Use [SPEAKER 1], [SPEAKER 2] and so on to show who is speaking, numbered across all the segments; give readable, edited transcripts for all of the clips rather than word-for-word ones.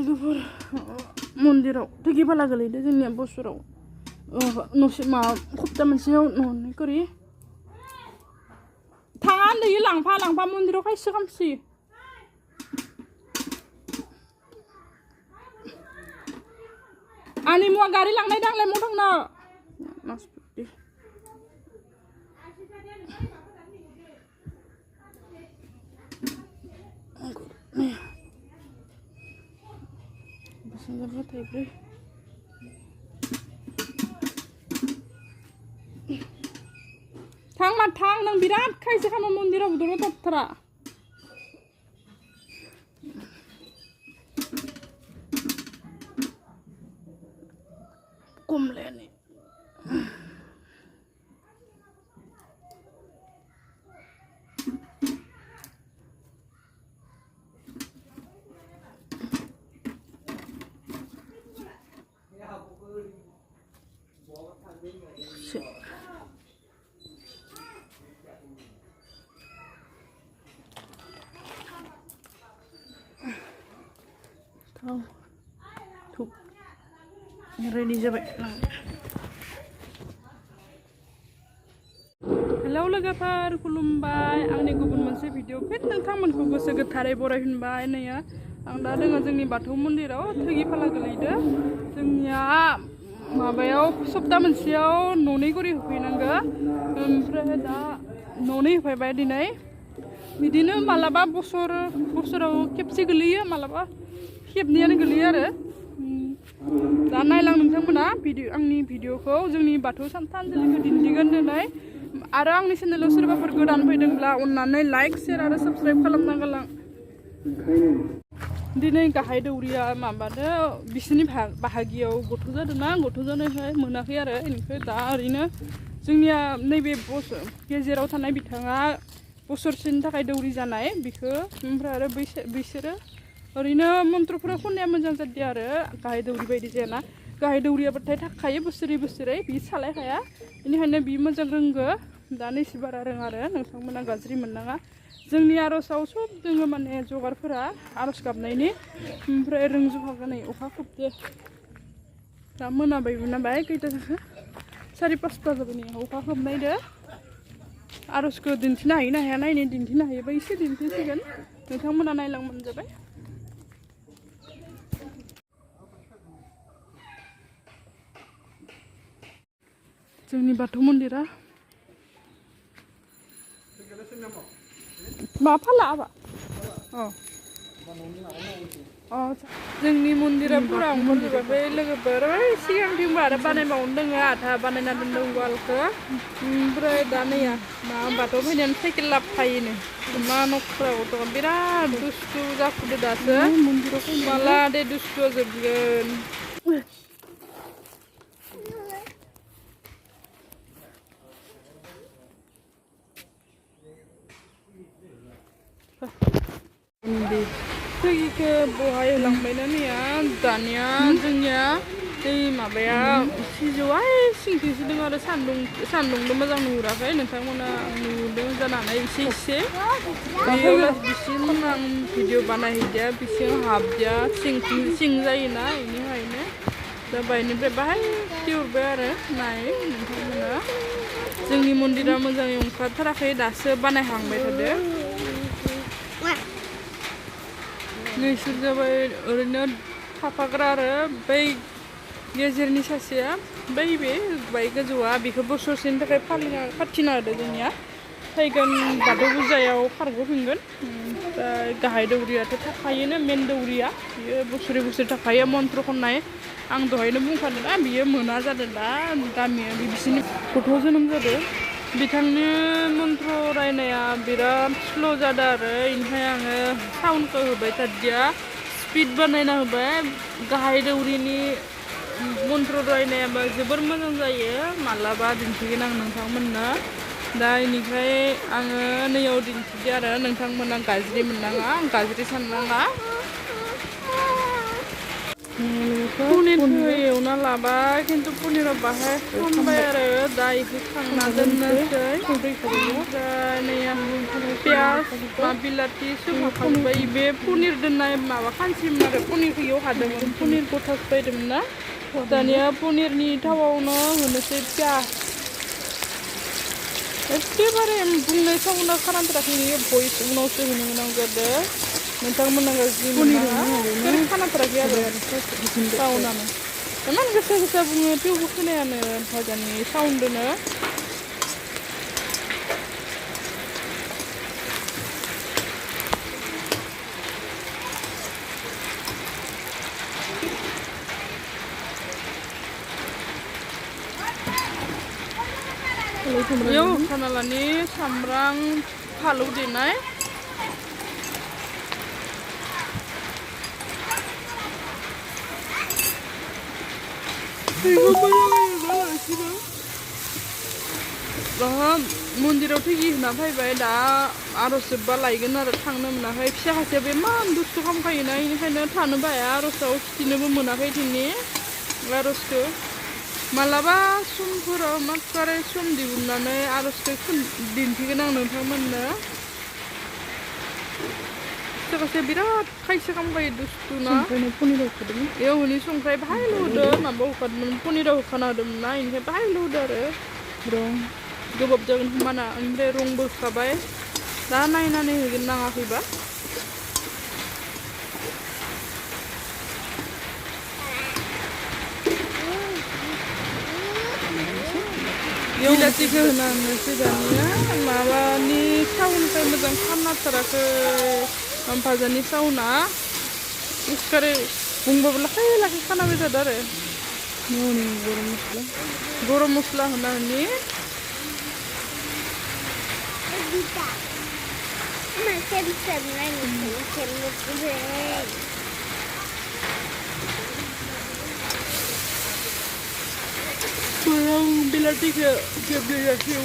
[SPEAKER 1] लोगोफोर मन्दिराव थगि फाला गोलैदो जोंनिया बोसोराव न'से मा सप्ता मोनसेयाव न'नै करि थाङा होनदोयो लांफा मन्दिराव खायसे खामसि आंनि मुवा गारि लांनाय दांलाय मु थांनो नासपति बेसेबां थाइब्रै थां मा थां नों बिराद खायसे खामा मन्दिराव दङ थाथारा कमलेनि ready जाबाय हेलौ लोगोफोर खुलुमबाय आंनि गुबुन मोनसे भिडिअ फिन नोंथांमोनखौ गोसो गोथारै बरायफिनबाय नैया आं दा दोङो जोंनि बाथौ मन्दिराव थगि फाला गोलैदो जोंनिया माबायाव सप्ता मोनसेयाव न'नै करि होफैनांगो ओमफ्राय दा न'नै होफैबाय दिनै बिदिनो मालाबा बोसोराव खेबसे गोलैयो मालाबा खेबनैयानो गोलैयो आरो दा नायलां नोंथांमोना आंनि भिडिअखौ जोंनि बाथौ थानसालिखौ दिन्थिगोन दिनै आरो आंनि चेनेलाव सोरबाफोर गोदान फैदोंब्ला अन्नानै लाइक शेयार आरो साबस्क्राइब खालामना गालां दिनै गाहाय दौरिया माबादो बिसोरनि बाहागियाव गथ' जादोंना गथ' जानायखाय मोनाखै आरो इनिफ्राय दा ओरैनो जोंनिया नैबे गेजेराव थानाय बिथाङा बोसोरसेनि थाखाय दौरि जानाय बिखौ ओमफ्राय आरो बिसोरो ओरैनो मन्त्रफोरा खननाया मोजां जादों आरो गाहाय दौरि बायदि जायाना गाहाय दौरियाबाथाय थाखायो बोसोरै बि सालायखाया बेनिखायनो बि मोजां रोंगो दा नैसो बारा रोङा आरो नोंथांमोना गाज्रि मोननाङा जोंनि आर'जआव सब दोङो माने जगारफोरा आर'ज गाबनायनि ओमफ्राय रोंजोबखागोन नै अखा खोबदो दा मोनाबाय खैथा जाखो 4:30 जाबाय नै अखा खोबनायदो आर'जखौ दिन्थिनो हायो ना हाया नायनो दिन्थिनो हायोबा एसे दिन्थिसिगोन नोंथांमोना नायलांबानो जाबाय जोंनि बाथौ मन्दिरा मा फाला आबा जोंनि मन्दिरा पुरा अंमरजोबाखै लोगोफोर सिगांथिंबो आरो बानायबावनो दोङो आधा बानायना दोनदों वालखौ ओमफ्राय दा नैया मा बाथौ फैनानै साइकेल लाबोफायोनो मा नखरा गथ'आ बिराद दुस्थु जाफुदो दासो माला दे दुस्थुआ जोबगोन थगिखौ बहाय होलांबायना नैया दानिया जोंनिया दै माबाया सिजौआ सिंथिंसो दङ आरो सान्दुंबो मोजां नुहुराखै नोंथांमोना नुदों जानानै एसे बेयाव बिसिम आं भिडिअ बानायहैदिया बिसिम हाबदिया सिं जायोना बेनिखायनो दा बायनिफ्राय बाहाय खिहरबाय आरो नाय नोंथांमोना जोंनि मन्दिरा मोजाङै ओंखारथाराखै दासो बानायहांबाय थादो नैसोर जाबाय ओरैनो थाफाग्रा आरो बै गेजेरनि सासेया बे गोजौआ बेखौ बोसोरसेनि थाखाय फाथिना होदो जोंनिया फैगोन बाथौ फुजायाव खारग'फिनगोन ओमफ्राय गाहाय दौरियाथ' थाखायोनो मेन दौरिया बियो बोसोरै थाखायो मन्त्र खननाय आं दहायनो बुंखादों ना बियो मोना जादों दा गामिया बिसिनि गथ' जोनोम जादों बिथांनि मन्त्र रायनाया बिराद स्ल' जादों आरो इनिफ्राय आङो साउन्डखौ होबाय थादिया स्पिड बानायना होबाय गाहाय दौरिनि मन्त्र रायनायाबो जोबोर मोजां जायो मालाबा दिन्थिगोन आं नोंथांमोननो दा इनिफ्राय आङो नैयाव दिन्थिदो आरो नोंथांमोना गाज्रि मोननाङा गाज्रि साननाङा पनिरखौ एवना लाबाय खिन्थु पनिरा बाहाय खामबाय आरो दा इखौ खांना दोननोसै ओमफ्राय नै पियास मा बिलाथि सोब हाखाजोब्बाय बे पनिर दोननाय माबा खानसिमोन आरो पनिरखौ एव हादोंमोन पनिर गथासो बायदोंमोन ना दानिया पनिरनि थावावनो होनोसै पियास एखेबारे बुंनाय सावना खोनाफेराखै नोङो भइस उनावसो होनो गोनां जादों नोंथांमोना गाज्रि मोना खोनाफेराखै आरो साउन्डआनो इमान गोसा गोसा बुङो थेवबो खोनायानो भाजानि साउन्डनो बेयाव होखाना लानि सामब्राम फालौ देनाय मन्दिराव थैगि होना फैबाय दा आरज जोब्बा लायगोन आरो थांनो मोनाखै फिसा खासेयाबो इमान दुस्थु खालामखायोना बेनिखायनो थानोबो हाया आरजआव खिथिनोबो मोनाखै दिनै आरजखौ मालाबा समफोराव माखारे सम दिहुननानै आरजखौ दिन्थिगोन आं नोंथांमोननो फिसा बिराद खायसे खालामखायो दुस्थु ना पनिराव होखादोंमोन बेयाव हनि संख्रि बाहायल' होदो माबा होखादोंमोन पनिराव होखाना होदोंमोन ना बेनिफ्राय बाहायल' होदो आरो रं गोबाब जागोन खोमाना ओमफ्राय रंबो होखाबाय दा नायनानै होगोन नाङाखैबा बिलाथिखौ होनानैसो दानिया माबानि साउन्डनिफ्राय मोजां खोनाथाराखै भाजानि साउन्डआ एखेबारे बुंबाबो लाखै लाखै खोनाबाय थादों आरो गरम मस्ला होनानै बिलाथिखौ गेब्लेजासे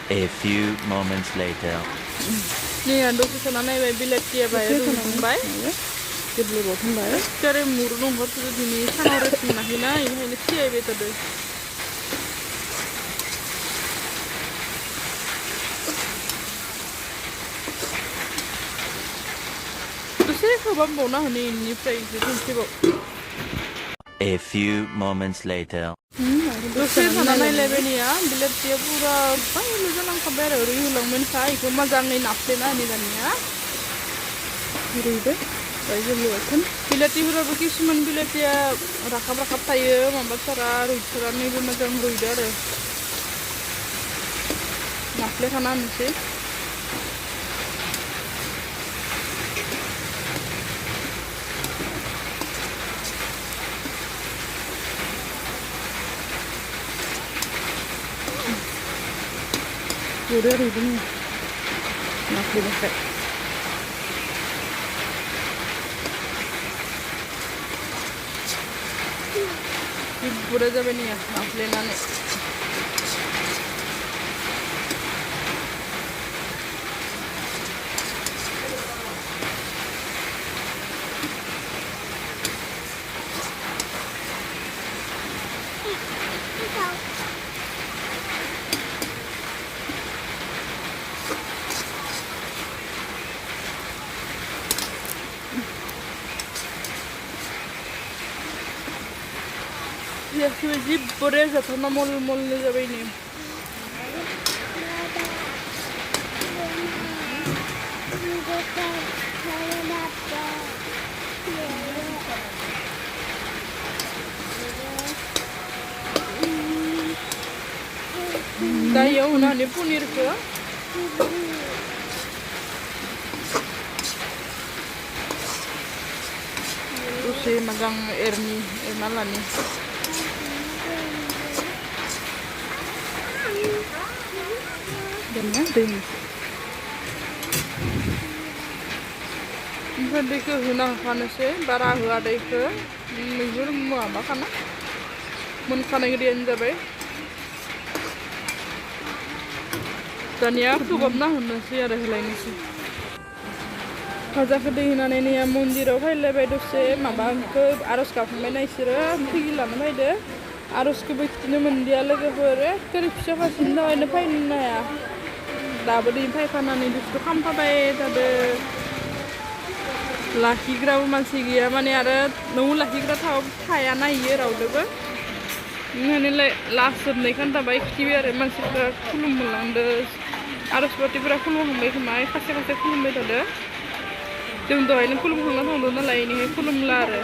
[SPEAKER 2] A few moments later.
[SPEAKER 1] Nih dose sana naik bilatia bayar rumbai. Kebeli bosan bayar. Cari murung harus itu dini sana harus nahina ini siapa itu deh.
[SPEAKER 2] A few moments later.
[SPEAKER 1] Dose sana naik level ya, bilatia pura banyak lu jalan kabar ulang mensai, cuma jangan napsena ni dania. Rida, aja lu kan. Bilatia pura bukis man bilatia rakap tayo, mambat cara rujukan ni pun macam ruida deh. Napsle kanan sih. Udah ini masih pakai udah jadi nih ya naflenane ya sih boleh satu nama mol jadi ini dah ya udah nih punir ke terus si magang erni malah nih ding Jadi ke hunang kana se bara hua dai ke mihur mu ama kana mun kana ngedian jabe दानिया खोबाबना होनोसै आरो होलायनोसै भाजाखौ दै होनानै नैया मन्दिराव फैलायबाय दसे माबाखौ आर'ज गाबखांबायना इसोरो थैगि लानो फैदो आर'जखौबो खिथिनो मोनदिया लोगोफोर एखेबारे फिसा खासिनो दावैनो फैनो हाया दाबो दै फैफानानै दुस्थु खालामफाबाय थादो लाखिग्राबो मानसि गैया माने आरो न'आव लाखिग्रा थायाना इयो रावदोबो ओंखायनोलाय लास्ट जोबनाय खोन्थाबाय खिथिबाय आरो मानसिफ्रा खुलुमलांदो आर'ज बाथिफोरा खुलुमखांबाय खोमा खायसे खायसे खुलुमबाय थादो जों दहायनो खुलुमखांना थांदों नालाय बेनिखाय खुलुमला आरो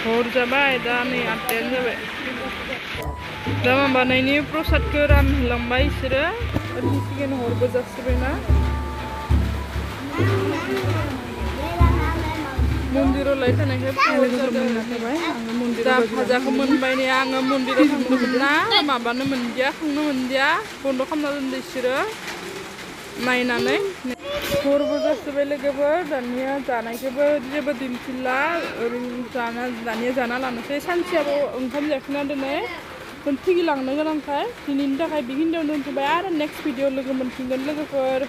[SPEAKER 1] हर जाबाय दा नै 8टायानो जाबाय दा माबानायनि प्रसादखौ रानहोलांबाय इसोरो सिगां हरबो जासिबायना मन्दिराव लाय थानायखाय दा भाजाखौ मोनबाय ने आङो मन्दिराव थांदोंमोन ना माबानो मोनदिया थांनो मोनदिया बन्द' खालामना दोनदो इसोरो नायनानै हरबो जासिबाय लोगोफोर दानिया जानायखौबो जेबो दिन्थिला ओरैनो दानिया जाना लानोसै सानसेयाबो ओंखाम जाखिना दोनै थैगिलांनो गोनांखाय दिनैनि थाखाय बेखिनियावनो दोनथ'बाय आरो नेक्स्ट भिडिअ लोगो मोनफिनगोन लोगोफोर